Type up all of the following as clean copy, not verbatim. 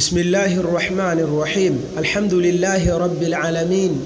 بسم الله الرحمن الرحيم. الحمد لله رب العالمين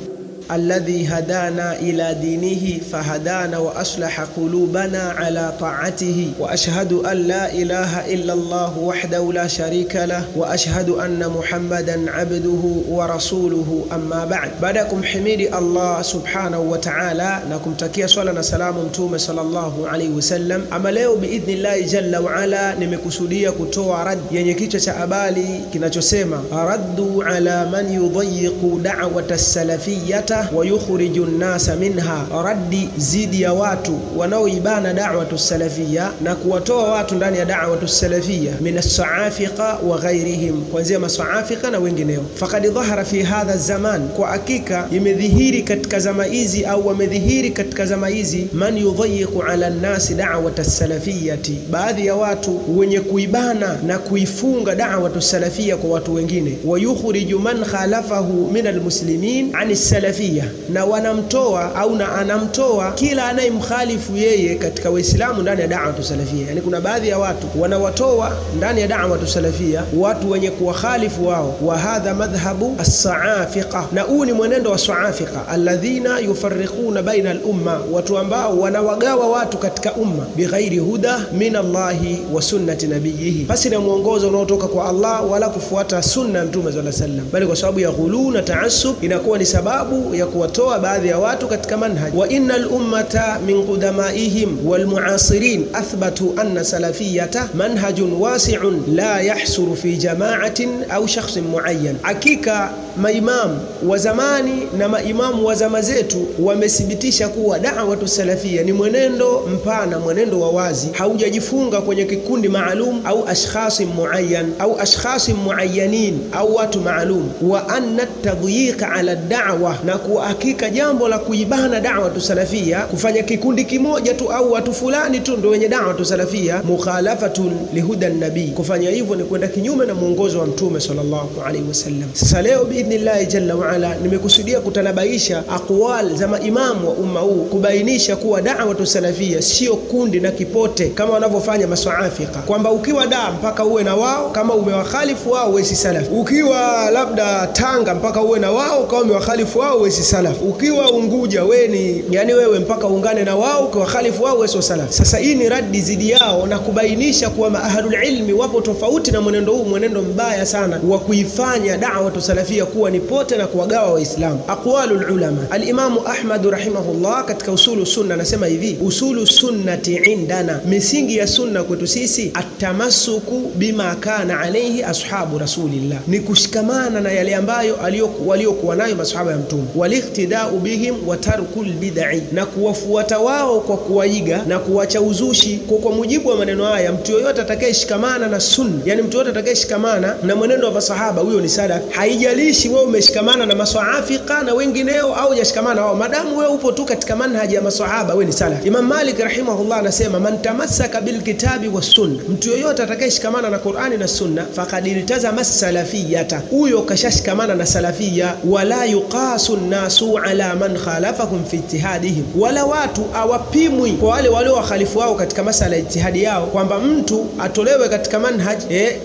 الذي هدانا إلى دينه فهدانا وأصلح قلوبنا على طاعته، وأشهد أن لا إله إلا الله وحده لا شريك له، وأشهد أن محمدا عبده ورسوله. أما بعدكم حميد الله سبحانه وتعالى نكم تكيا صلاة سلام متوم صلى الله عليه وسلم. أما leo بإذن الله جل وعلا nimekusudia kutoa rad yenye kichwa cha habari kinachosema raddu ala man yudayyiqu da'wata as-salafiyyah wa yukhriju an-nasa minha, raddi zidi ya watu wanaoibana da'watu salafia na kuwatoa watu ndani ya da'watu salafia min as-sa'afiqa wa ghayrihim, kuanzia mas'afiqa na wengineo. Faqad dhahara fi hadha zaman, kwa hakika imedhihiri katika zama hizi au wamedhihiri katika zama hizi man yudayyiqu ala an-nasi da'wata as-salafiyati, baadhi ya watu wenye kuibana na kuifunga da'watu salafia kwa watu wengine, wa yukhriju man khalafahu min al-muslimin ani salafia, na wanamtoa au na anamtoa kila anayemkhalifu yeye katika Waislamu ndani ya da'watu salafia. Yani kuna baadhi ya watu wanawatoa ndani ya da'watu salafia watu wenye kuwakhalifu wao. Wa hadha madhhabu as-sa'afiqa, na huu ni mwenendo wa sa'afiqa alladhina yufarriquna baina al-umma, watu ambao wanawagawa watu katika umma bighairi huda min Allahi wa sunnati nabiyhi, basi na muongozo unaotoka kwa Allah wala kufuata sunna ya Mtume sallallahu alaihi wasallam, bali kwa sababu ya ghulu na ta'assub inakuwa ni sababu ya kuwatoa baadhi ya watu katika manhaj. Wa innal ummata min qudamaihim wal mu'asirin athbatu anna salafiyata manhajun wasi'un la yahsuru fi jama'atin au shakhsin muayyan. Hakika maimamu wa zamani na maimamu wa zama zetu wamethibitisha kuwa da'watu salafia ni mwenendo mpana, mwenendo wa wazi, haujajifunga kwenye kikundi maalum au ashkhasi muayyan au ashkhasi muayyanin au watu maalum. Wa anna tadyiqa ala da'wa, na kwa hakika jambo la kuibana da'watu salafia, kufanya kikundi kimoja tu au watu fulani tu ndio wenye da'watu salafia, mukhalafatun lihuda an-nabi, kufanya hivyo ni kwenda kinyume na mwongozo wa Mtume sallallahu alaihi wasallam. Sasa leo biidhnillah jalla wa ala nimekusudia kutanabaisha aqwal za maimamu wa umma huu, kubainisha kuwa da'watu salafia sio kundi na kipote kama wanavyofanya maswaafika, kwamba ukiwa da mpaka uwe na wao, kama umewakhalifu wao wewe si salaf. Ukiwa labda Tanga mpaka uwe na wao, kama umewakhalifu wao wewe si salaf. Ukiwa Unguja wewe mpaka ungane na wao, kwa khalifu wao wewe sio salaf. Sasa hii ni raddi zidi yao na kubainisha kuwa ahlul ilmi wapo tofauti na mwenendo huu, mwenendo mbaya sana wa kuifanya da'watu salafia kuwa ni pote na kuwagawa waislamu. Aqwalul ulama. Al-Imam Ahmad rahimahullah katika usulu sunna anasema hivi: usulu sunnati indana, misingi ya sunna kwetu sisi, at-tamassuku bima kana alayhi ashabu rasulillah, ni kushikamana na yale ambayo waliokuwa nayo masahaba ya Mtume, walihtidau bihim wa tarkul bid'i, na kuwafuata wao kwa kuwaiga na kuacha uzushi. Kwa mujibu wa maneno haya, mtu yoyote atakayeshikamana na sunna, yani mtu yoyote atakayeshikamana na mwenendo wa masahaba, huyo ni salaf. Haijalishi wewe umeshikamana na maswaafika na wengineo au hujashikamana wao, madamu wewe upo tu katika manhaji ya masahaba, wewe ni salaf. Imam Malik rahimahullah anasema man tamassaka bil kitabi was sunna, mtu yoyote atakayeshikamana na Qur'ani na sunna, faqad iltazama as-salafiyata, huyo kashashikamana na salafia. Wala yuqasu an-nasu ala man khalafahum fi ijtihadihim, wala watu awapimwi kwa wale waliowakhalifu wao katika masala ya ijtihadi yao, kwamba mtu atolewe katika manhaj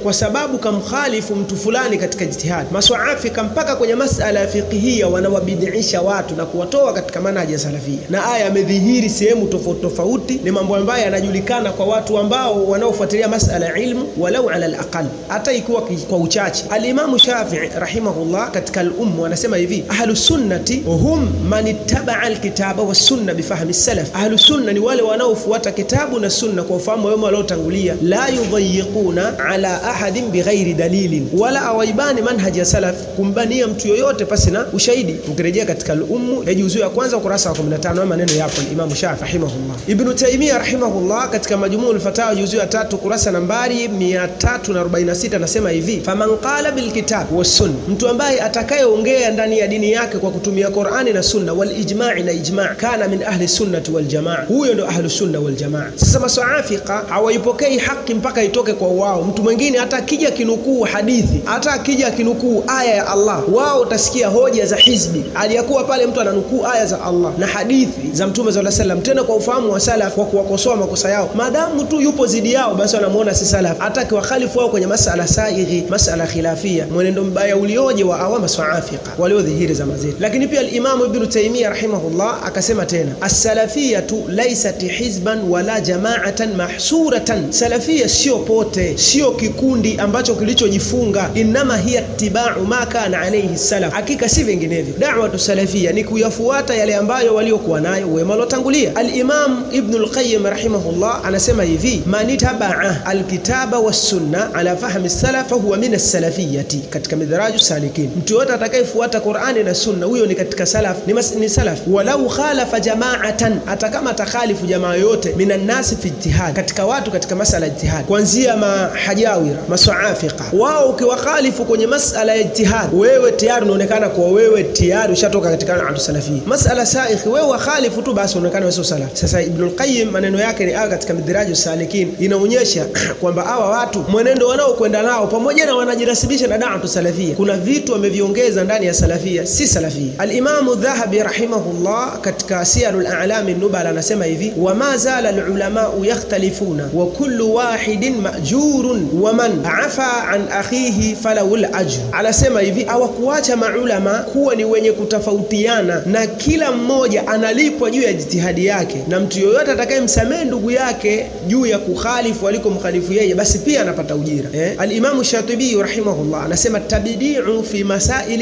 kwa sababu kamkhalifu mtu fulani katika ijtihad. Maswaafika mpaka kwenye masala ya fiqhia wanawabidisha watu na kuwatoa katika manhaji ya salafia, na aya yamedhihiri sehemu tofauti tofauti. Ni mambo ambayo yanajulikana kwa watu ambao wanaofuatilia masala ya ilmu, walau ala al-aqal, hata ikiwa kwa uchache. Al-Imam Shafi'i rahimahullah katika al-Umm anasema hivi: ahlus sunnati hum man ittaba'a al-kitaba was-sunna bifahmi as-salaf, ahlus sunna ni wale wanaofuata kitabu na sunna kwa ufahamu wao waliotangulia. La yudayyiquna ala ahadin bighairi dalilin, wala awaibani manhaji ya salaf kumbania mtu yoyote pasi na ushahidi. Ukirejea katika al-Umm ya juzuu ya kwanza ukurasa wa 15 maneno yapo Imam Shafi'i rahimahullah. Ibn Taymiyyah rahimahullah katika Majmu'ul Fatawa juzuu ya 3 kurasa nambari 346 anasema hivi: faman qala bil kitab was sunna, mtu ambaye atakayeongea ndani ya dini yake kwa kutumia Qur'ani na Sunna wal ijma' na ijma' kana min ahli sunnati wal jamaa, huyo ndo ahli sunna wal jamaa. Sasa maswaafiqa hawaipokei haki mpaka itoke kwa wao. Mtu mwingine hata akija kinukuu hadithi, hata akija kinukuu aya ya Allah, wao utasikia hoja za hizbi, aliyakuwa pale mtu ananukuu aya za Allah na hadithi za Mtume sallallahu alaihi wasallam, tena kwa ufahamu wa salaf, kwa kuwakosoa makosa yao. Maadamu tu yupo zidi yao, basi wanamuona si salaf. Hata kiwakhalifu wao kwenye masala saighi, masala khilafia, mwenendo mbaya ulioje wa awama swaafiqa waliodhihiri zama zetu. Lakini pia al-Imam Ibn Taymiyyah rahimahullah akasema tena, as-salafiyatu laysat hizban wala jama'atan mahsuratan. Salafia sio pote, sio kikundi ambacho kilichojifunga, inma hiya ittiba'u ma kana alayhi salaf. Hakika si vinginevyo. Da'watu salafia ni kuyafuata yale ambayo waliokuwa nayo wema waliotangulia. Al-Imam Ibn al-Qayyim rahimahullah anasema hivi, man taba'a al-kitaba was-sunna ala fahmi as-salaf huwa min as-salafiyyati, katika midraju salikin. Mtu yote atakayefuata Qur'ani na Sunna, huyo ni katika salaf, ni salaf. Walau khalafa jama'atan, atakama takhalifu jamaa yote, minan nasi fi ijtihad, katika watu katika masala ijtihad, kuanzia mahajawira, maswaafiqa, wao ukiwakhalifu kwenye masala ya ijtihad, wewe tayari unaonekana kwa wewe tayari ushatoka katika al salafia. Masala saikh, wewe wakhalifu tu basi unaonekana wewe sio salaf. Sasa Ibn al-Qayyim maneno yake ni katika midraju salikin, inaonyesha kwamba hawa watu mwenendo wanao kwenda nao pamoja na wanajirasibisha na da'watu salafia, kuna vitu wameviongeza ndani ya salafia, si salafia. Al-Imam Adh-Dhahabi rahimahullah katika Siyarul A'lam an-Nubala anasema hivi, wa ma zala al-ulama yakhtalifuna wa kullu wahidin ma'jurun wa man afa an akhihi falahu al-ajr. Anasema hivi, hawakuacha maulama kuwa ni wenye kutofautiana na kila mmoja analipwa juu ya jitihadi yake, na mtu yoyote atakayemsamehe ndugu yake juu ya kukhalifu alikomkhalifu yeye, basi pia anapata ujira. Al-Imam Shatibi rahimahullah anasema, tabdi'u fi masail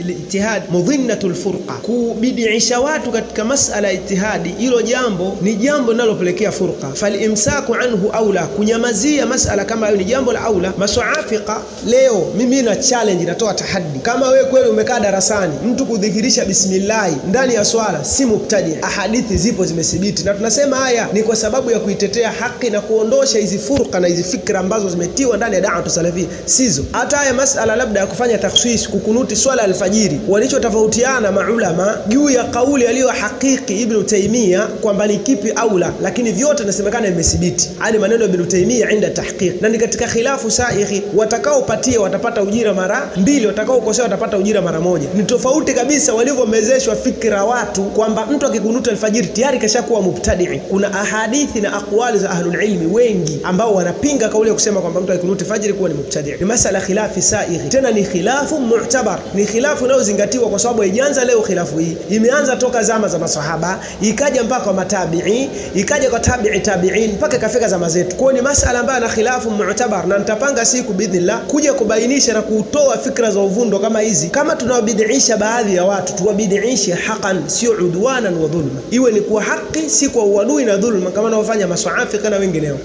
al-ijtihad mudhinnatul furqa, kubidiisha watu katika masala ya ijtihadi, hilo jambo ni jambo linalopelekea furqa. Falimsaku anhu aula, kunyamazia masala kama hiyo ni jambo la aula. Maswaafiqa leo mimi na challenge, natoa tahaddi, kama wewe kweli umekaa darasani mtu kudhihirisha bismillah ndani ya swala, si mubtadi. Ahadithi zipo zimethibiti, na tunasema haya ni kwa sababu ya kuitetea haki na kuondosha hizi furqa na hizi fikra ambazo zimetiwa ndani ya da'watu salafia, sizo. Hata haya masala labda ya kufanya takhsis, kukunuti swala alfajiri, walichotofautiana maulama juu ya kauli aliyo hakiki Ibn Taymiyyah kwamba ni kipi aula, lakini vyote nasemekana imethibiti. Hadi maneno Ibn Taymiyyah inda tahqiq, na ni katika khilafu sahihi. Watakaopatia watapata ujira mara mbili, watakaokosea watapata ujira mara moja. Ni tofauti kabisa walivyomezeshwa fikra watu kwamba mtu akikunuta alfajiri tayari kashakuwa mubtadi. Kuna ahadithi na aqwali za ahlul ilmi wengi ambao wanapinga kauli ya kusema kwamba mtu akikunuta alfajiri kuwa ni mubtadi. Ni masala khilafi sahihi, tena ni khilafu mu'tabar, ni khilafu inayozingatiwa kwa sababu haijaanza leo. Khilafu hii imeanza toka zama za maswahaba, ikaja mpaka kwa matabi'i, ikaja kwa tabi'in mpaka kafika zama zetu. Kwa ni masala ambayo na khilafu mu'tabar, na nitapanga siku biidhnillah kuja kubainisha na kutoa fikra za uvundo kama hizi. Kama tunawabidiisha baadhi ya watu, tuwabidiishe haqqan, sio udwanan wa dhulma, iwe ni kwa haki, si kwa uadui na dhulma kama wanaofanya maswaafiqa na wengineo.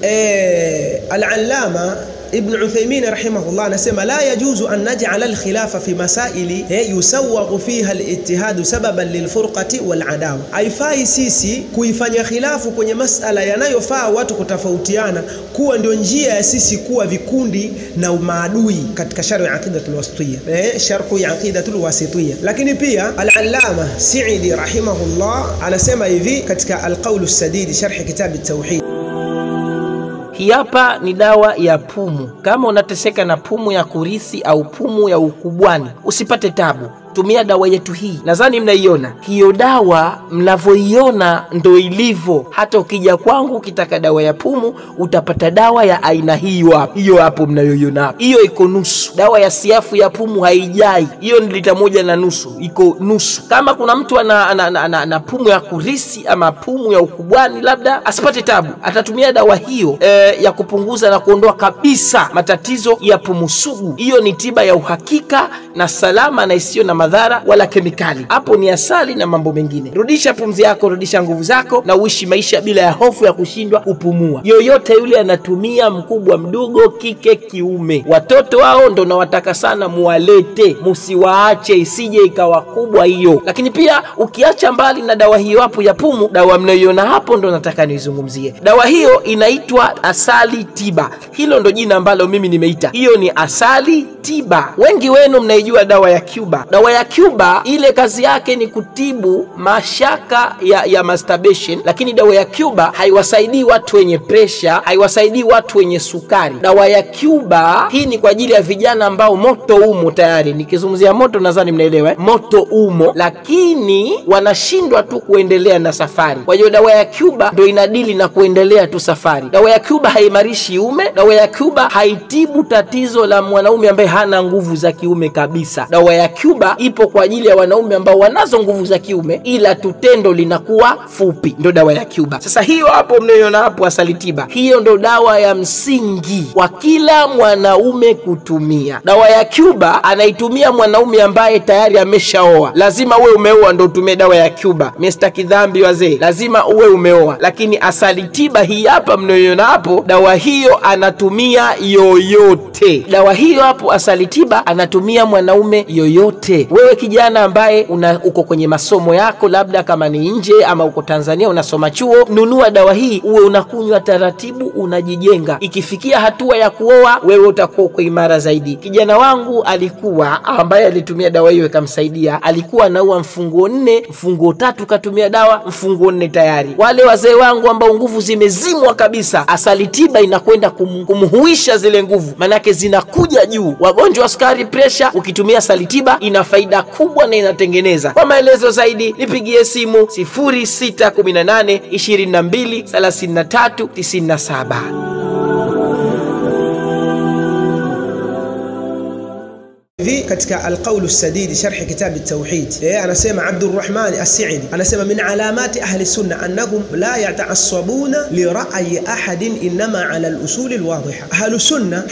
Al-Allama Ibn Uthaymeen rahimahullah anasema, la yajuzu an naj'ala al-khilafa fi masaili yusawwaghu fiha al-ijtihad sababan lilfurqati wal-adawa. Haifai sisi kuifanya khilafu kwenye masala yanayofaa watu kutofautiana kuwa ndio njia ya sisi kuwa vikundi na maadui katika sharh aqidatul wasitiyya, sharh aqidatul wasitiyya. Lakini pia al-Allama Sa'idi rahimahullah anasema hivi katika al-Qawl as-Sadid sharh kitab at-Tauhid, hii hapa ni dawa ya pumu. Kama unateseka na pumu ya kurisi au pumu ya ukubwani, usipate tabu, tumia dawa yetu hii. Nadhani mnaiona hiyo dawa, mnavyoiona ndo ilivyo. Hata ukija kwangu ukitaka dawa ya pumu, utapata dawa ya aina hiyo hapo mnayoiona. Hiyo iko nusu. Dawa ya siafu ya pumu haijai, hiyo ni lita 1.5, iko nusu. Kama kuna mtu ana pumu ya kurisi ama pumu ya ukubwani, labda asipate tabu, atatumia dawa hiyo ya kupunguza na kuondoa kabisa matatizo ya pumu sugu. Hiyo ni tiba ya uhakika na salama na isiyo na madhara wala kemikali. Hapo ni asali na mambo mengine. Rudisha pumzi yako, rudisha nguvu zako, na uishi maisha bila ya hofu ya kushindwa kupumua. Yoyote yule anatumia, mkubwa mdogo, kike kiume, watoto wao ndo nawataka sana muwalete, musiwaache isije ikawa kubwa hiyo. Lakini pia ukiacha mbali na dawa hiyo hapo ya pumu, dawa mnayoiona hapo ndo nataka nizungumzie. Dawa hiyo inaitwa asali tiba. Hilo ndo jina ambalo mimi nimeita. Hiyo ni asali tiba. Wengi wenu mnaijua wanaijua dawa ya Cuba. Dawa ya Cuba ile kazi yake ni kutibu mashaka ya masturbation, lakini dawa ya Cuba haiwasaidii watu wenye pressure, haiwasaidii watu wenye sukari. Dawa ya Cuba hii ni kwa ajili ya vijana ambao moto umo tayari. Nikizungumzia moto nadhani mnaelewa, moto umo lakini wanashindwa tu kuendelea na safari. Kwa hiyo dawa ya Cuba ndio inadili na kuendelea tu safari. Dawa ya Cuba haimarishi ume, dawa ya Cuba haitibu tatizo la mwanaume ambaye hana nguvu za kiume kabisa. Dawa ya Cuba ipo kwa ajili ya wanaume ambao wanazo nguvu za kiume ila tutendo linakuwa fupi, ndio dawa ya Cuba. Sasa hiyo hapo mnayoona hapo asali tiba, hiyo ndio dawa ya msingi kwa kila mwanaume kutumia. Dawa ya Cuba anaitumia mwanaume ambaye tayari ameshaoa. Lazima uwe umeoa ndio utumie dawa ya Cuba. Mr. Kidhambi wazee, lazima uwe umeoa. Lakini asali tiba hii hapa mnayoona hapo, dawa hiyo anatumia yoyote. Dawa hiyo hapo asali tiba anatumia mwanaume yoyote. Wewe kijana ambaye uko kwenye masomo yako, labda kama ni nje ama uko Tanzania unasoma chuo, nunua dawa hii uwe unakunywa taratibu, unajijenga. Ikifikia hatua ya kuoa, wewe utakuwa uko imara zaidi. Kijana wangu alikuwa ambaye alitumia dawa hiyo ikamsaidia, alikuwa anaua mfungo 4, mfungo 3 katumia dawa, mfungo 4 tayari. Wale wazee wangu ambao nguvu zimezimwa kabisa, asali tiba inakwenda kumhuisha zile nguvu, manake zinakuja juu. Wagonjwa wa sukari, pressure, ukitumia asali tiba ina faida kubwa na inatengeneza. Kwa maelezo zaidi nipigie simu 0618 22 33 97. katika al-qawl as-sadid sharh kitab at-tauhid anasema Abdurrahman as-Sa'idi anasema min alamati ahli sunna annahum la yata'assabuna li ra'yi ahadin inma ala al-usul al-wadhiha. Ahli sunna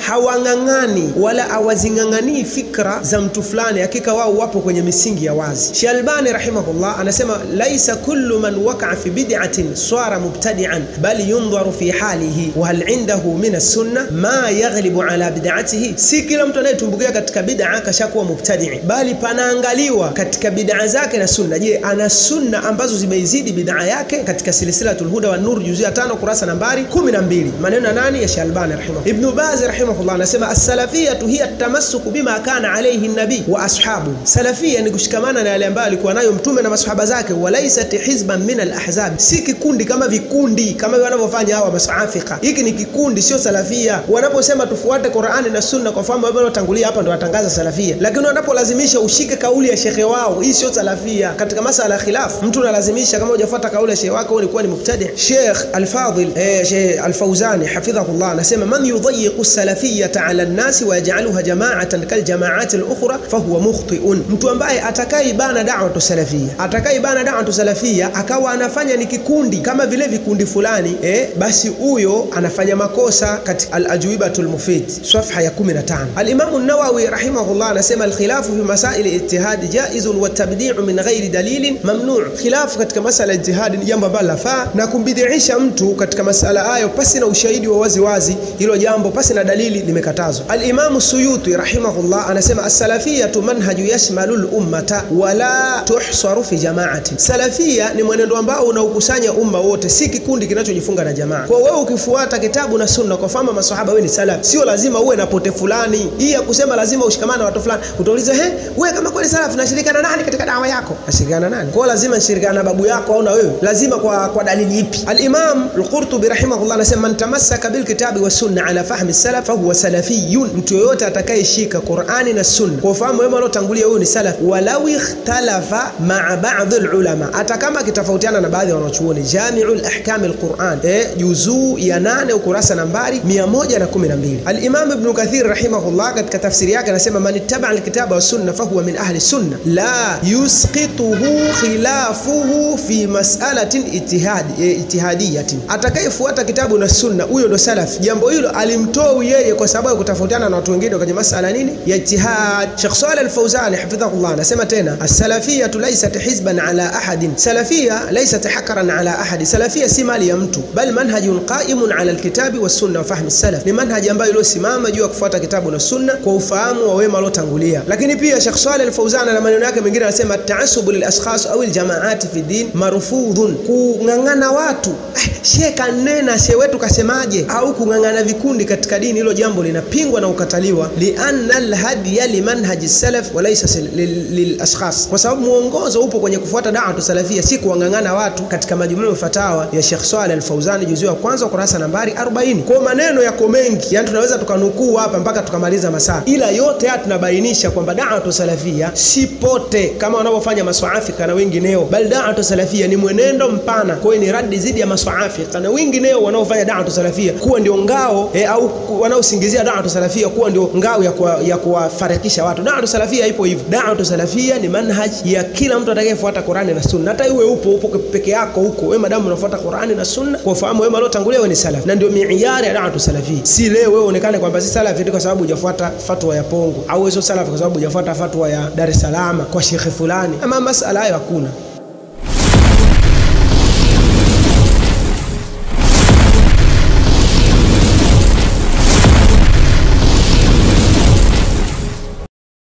hawangangani wala awazingangani fikra za mtu fulani, hakika wao wapo kwenye misingi ya wazi. Sheikh Albani rahimahullah anasema laisa kullu man waqa'a fi bid'atin sara mubtadi'an bal yunzaru fi halihi wa hal 'indahu min as-sunnah ma yaghlibu ala bid'atihi. Si kila mtu anayetumbukia katika bid'a kashakuwa mubtadi', bali panaangaliwa katika bid'a zake na sunna. Je, ana sunna ambazo zimeizidi bid'a yake? Katika silsilatul huda wan nur juzia 5 kurasa nambari 12. Maneno nani? Ya Sheikh Albani rahimahullah. Ibn Baz rahimahullah anasema as-salafiyatu hiya at-tamassuku bima kana alayhi an-nabi wa ashabu. Salafia ni kushikamana na yale ambayo alikuwa nayo mtume na masahaba zake, walaysat hizban min al-ahzab. Si kikundi kama vikundi kama wanavyofanya hawa masafika. Hiki ni kikundi, sio salafia. Wanaposema tufuate Qur'ani na sunna kwa fahamu wao tangulia hapa ndo watangaza salafia, lakini wanapolazimisha ushike kauli ya shekhe wao, hii sio salafia. Katika masala ya khilaf mtu analazimisha, kama hujafuata kauli ya shekhe wako ulikuwa ni mubtadi'. Sheikh Al-Fadhil Sheikh Al-Fawzani hafidhahullah anasema man yudayyiqu as-salafiyyata 'ala an-nas wa yaj'aluha jama'atan kal jama'at al-ukhra fahuwa mukhti'un. Mtu ambaye atakaibana da'watu salafiyya, atakaibana da'watu salafiyya akawa anafanya ni kikundi kama vile vikundi fulani, basi huyo anafanya makosa. Katika al-ajwibatul mufid safha ya 15 al-Imam an-Nawawi rahimahullah anasema al-khilafu fi masail al-ijtihad jaizun wa tabdi'u min ghairi dalilin mamnu'. Khilaf katika masala al-ijtihad ni jambo ambalo lafaa, na kumbidhiisha mtu katika masala hayo pasi na ushahidi wa wazi wazi, hilo jambo pasi na dalili limekatazwa. Al-Imam Suyuti rahimahullah anasema as-salafiyatu manhaju yashmalu al-ummata wa la tuhsaru fi jama'atin. Salafia ni mwenendo ambao unaukusanya umma wote, si kikundi kinachojifunga na jamaa. Kwa wewe ukifuata kitabu na sunna kwa fahamu maswahaba, wewe ni salaf. Sio lazima uwe na pote fulani. Hii ya kusema lazima ushikamane na watu fulani, utauliza wewe kama kweli salaf unashirikiana nani katika dawa yako? Nashirikiana nani? Kwa lazima nishirikiane na babu yako au na wewe? Lazima kwa dalili ipi? Al-Imam Al-Qurtubi rahimahullah anasema man tamassaka bil kitabi was sunna ala fahmi salaf fa huwa salafiyun. Mtu yote atakayeshika Qur'ani na sunna kwa fahamu wema waliotangulia, huyo ni salaf. Walau ikhtalafa ma'a ba'd al-ulama, hata kama kitofautiana na baadhi ya wanachuoni. Jami'ul ahkam al-Qur'an juzuu ya 8 ukurasa nambari 112. Al-Imam Ibn Kathir rahimahullah katika tafsiri yake anasema man ittaba al-kitaba was sunna fa huwa min ahli sunna la yusqituhu khilafuhu fi mas'alatin ijtihadiyatin. Atakayefuata kitabu na sunna huyo ndo salaf. Jambo hilo alimtoa yeye kwa sababu kutofautiana na watu wengine kwenye masala nini ya ijtihad. Sheikh Saleh Al-Fawzani hafidhahullah anasema tena as-salafiyatu laysat hizban ala ahadin. Salafia laysat hakaran ala ahadi. Salafia si mali ya mtu, bal manhajun qa'imun ala al-kitabi was sunna wa fahmi as-salaf. Ni manhaji ambayo iliyosimama juu ya kufuata kitabu na sunna kwa ufahamu ufahamu wa wema waliotangulia. Lakini pia Sheikh Saleh Al-Fawzan na maneno yake mengine anasema ta'assubu lil ashkhas au al jamaat fi din marfudhun, kungangana watu sheka nena shehe wetu kasemaje, au kungangana vikundi katika dini, hilo jambo linapingwa na ukataliwa. Lianna al-hadiya limanhaji salaf wa laysa lil ashkhas, kwa sababu muongozo upo kwenye kufuata da'watu salafia, si kuangangana watu, katika majmuu fatawa ya Sheikh Saleh Al-Fawzan juzu ya kwanza ukurasa nambari 40. Kwa maneno yako mengi, yani tunaweza tukanukuu hapa mpaka tukamaliza masaa, ila yote haya tunabainisha kwamba da'watu salafia si pote kama wanavyofanya maswaafika na wengineo, bali da'watu salafia ni mwenendo mpana. Kwa hiyo ni radi zidi ya maswaafika na wengineo wanaofanya da'watu salafia kuwa ndio ngao au wanaosingizia da'watu salafia kuwa ndio ngao ya kuwafarikisha watu. Da'watu salafia ipo hivyo. Da'watu salafia ni manhaji ya kila mtu atakayefuata Qur'ani na Sunna. Hata iwe upo peke yako huko, wewe madamu unafuata Qur'ani na Sunna, kwa fahamu wewe waliotangulia wewe ni salaf, na ndio miiari ya da'watu salafia. Si leo wewe uonekane kwamba si salafi kwa sababu hujafuata fatwa ya Pongo, au wewe sio salafi kwa sababu hujafuata fatwa ya Dar es Salaam kwa shekhe fulani. Ama masala hayo hakuna.